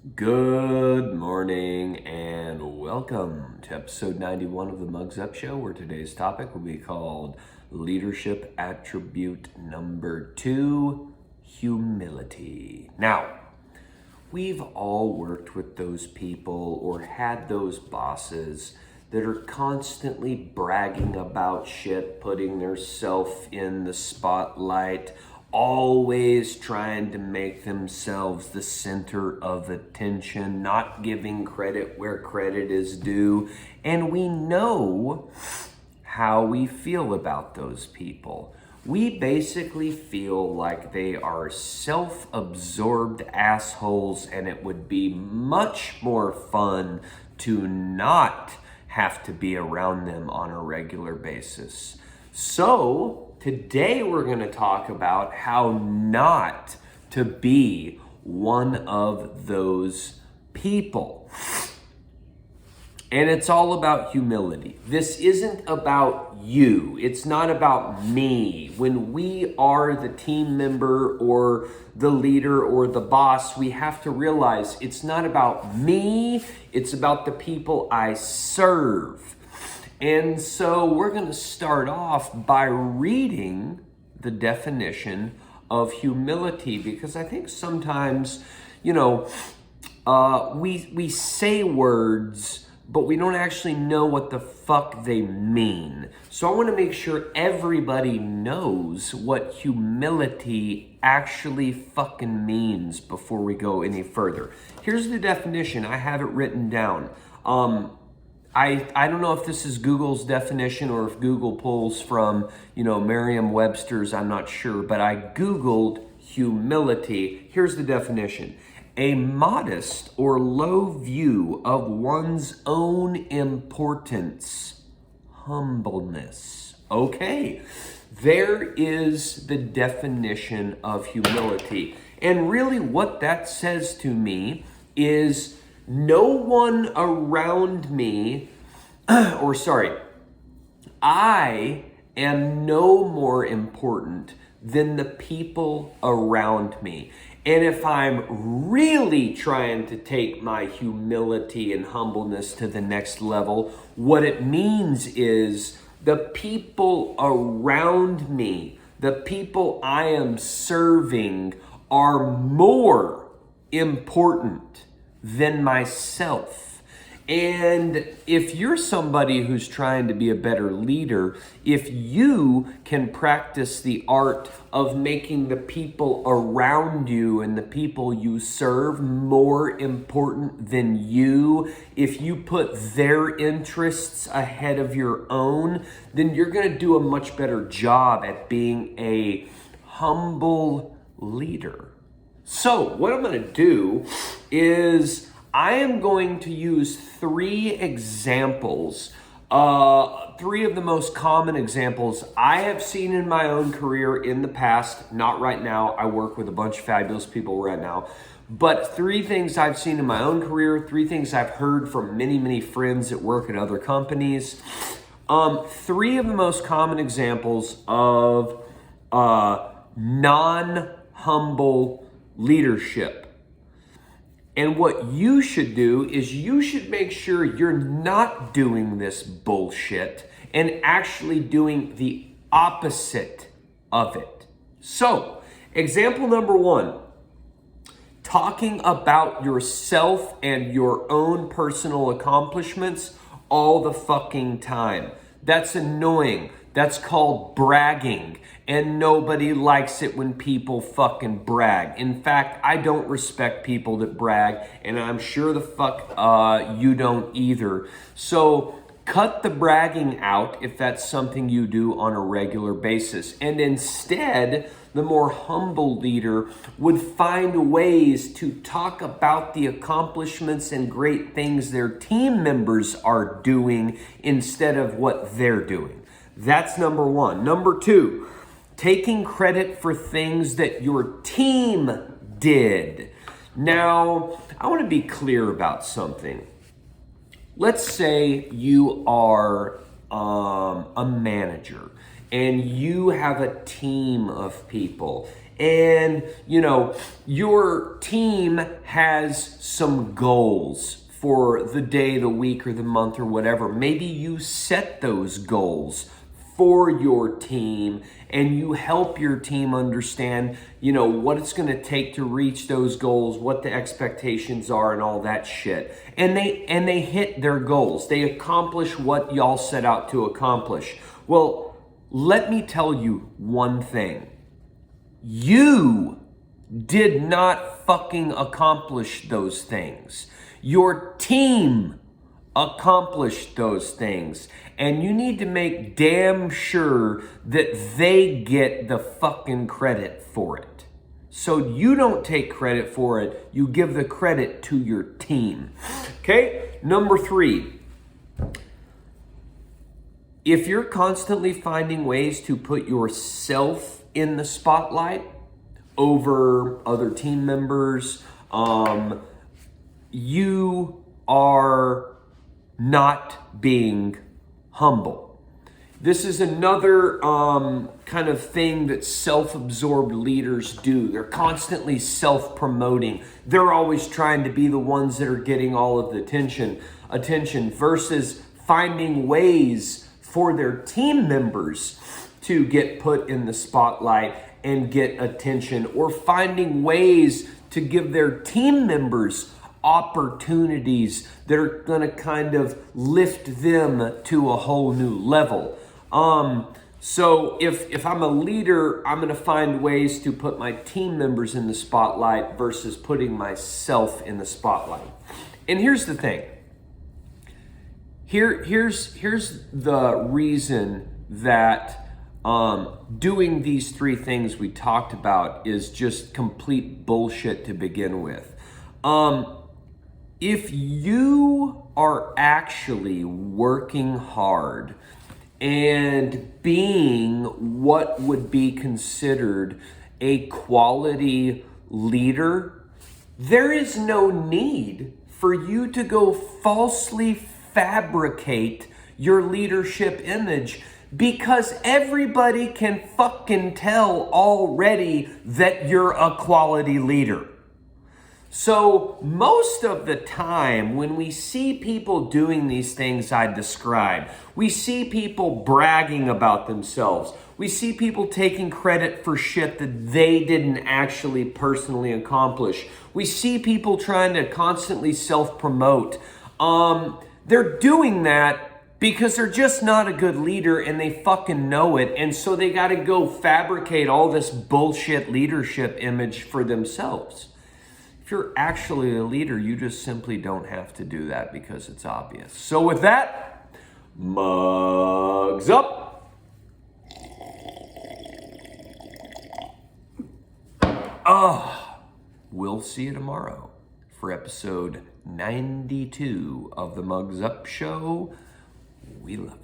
Good morning and welcome to episode 91 of the Mugs Up Show, where today's topic will be called Leadership Attribute Number 2, Humility. Now, we've all worked with those people or had those bosses that are constantly bragging about shit, putting theirself in the spotlight, always trying to make themselves the center of attention, not giving credit where credit is due. And we know how we feel about those people. We basically feel like they are self-absorbed assholes, and it would be much more fun to not have to be around them on a regular basis. So today we're going to talk about how not to be one of those people. And it's all about humility. This isn't about you. It's not about me. When we are the team member or the leader or the boss, we have to realize it's not about me. It's about the people I serve. And so we're going to start off by reading the definition of humility, because I think sometimes, we say words, but we don't actually know what the fuck they mean. So I want to make sure everybody knows what humility actually fucking means before we go any further. Here's the definition. I have it written down. I don't know if this is Google's definition or if Google pulls from, Merriam-Webster's, I'm not sure, but I Googled humility. Here's the definition. A modest or low view of one's own importance, humbleness. Okay, there is the definition of humility. And really what that says to me is no one around me, I am no more important than the people around me. And if I'm really trying to take my humility and humbleness to the next level, what it means is the people around me, the people I am serving, are more important than myself. And if you're somebody who's trying to be a better leader, if you can practice the art of making the people around you and the people you serve more important than you, if you put their interests ahead of your own, then you're going to do a much better job at being a humble leader. So what I'm going to do is I am going to use three examples, three of the most common examples I have seen in my own career in the past. Not right now. I work with a bunch of fabulous people right now. But three things I've seen in my own career, three things I've heard from many, many friends that work at other companies. Three of the most common examples of non-humble leadership. And what you should do is you should make sure you're not doing this bullshit and actually doing the opposite of it. So, example number one, talking about yourself and your own personal accomplishments all the fucking time. That's annoying. That's called bragging. And nobody likes it when people fucking brag. In fact, I don't respect people that brag, and I'm sure the fuck you don't either. So cut the bragging out if that's something you do on a regular basis. And instead, the more humble leader would find ways to talk about the accomplishments and great things their team members are doing instead of what they're doing. That's number one. Number two, taking credit for things that your team did. Now, I want to be clear about something. Let's say you are a manager and you have a team of people and your team has some goals for the day, the week, or the month, or whatever. Maybe you set those goals for your team and you help your team understand, what it's going to take to reach those goals, what the expectations are, and all that shit. And they hit their goals. They accomplish what y'all set out to accomplish. Well, let me tell you one thing. You did not fucking accomplish those things. Your team accomplished those things. And you need to make damn sure that they get the fucking credit for it. So you don't take credit for it. You give the credit to your team. Okay? Number 3. If you're constantly finding ways to put yourself in the spotlight over other team members, you are not being humble. This is another kind of thing that self-absorbed leaders do. They're constantly self-promoting. They're always trying to be the ones that are getting all of the attention versus finding ways for their team members to get put in the spotlight and get attention, or finding ways to give their team members opportunities that are going to kind of lift them to a whole new level. So if I'm a leader, I'm going to find ways to put my team members in the spotlight versus putting myself in the spotlight. And here's the thing. Here's the reason that doing these 3 things we talked about is just complete bullshit to begin with. If you are actually working hard and being what would be considered a quality leader, there is no need for you to go falsely fabricate your leadership image, because everybody can fucking tell already that you're a quality leader. So most of the time when we see people doing these things I described, we see people bragging about themselves. We see people taking credit for shit that they didn't actually personally accomplish. We see people trying to constantly self-promote. They're doing that because they're just not a good leader and they fucking know it. And so they got to go fabricate all this bullshit leadership image for themselves. If you're actually a leader, you just simply don't have to do that because it's obvious. So with that, mugs up. We'll see you tomorrow for episode 92 of the Mugs Up Show. We love you.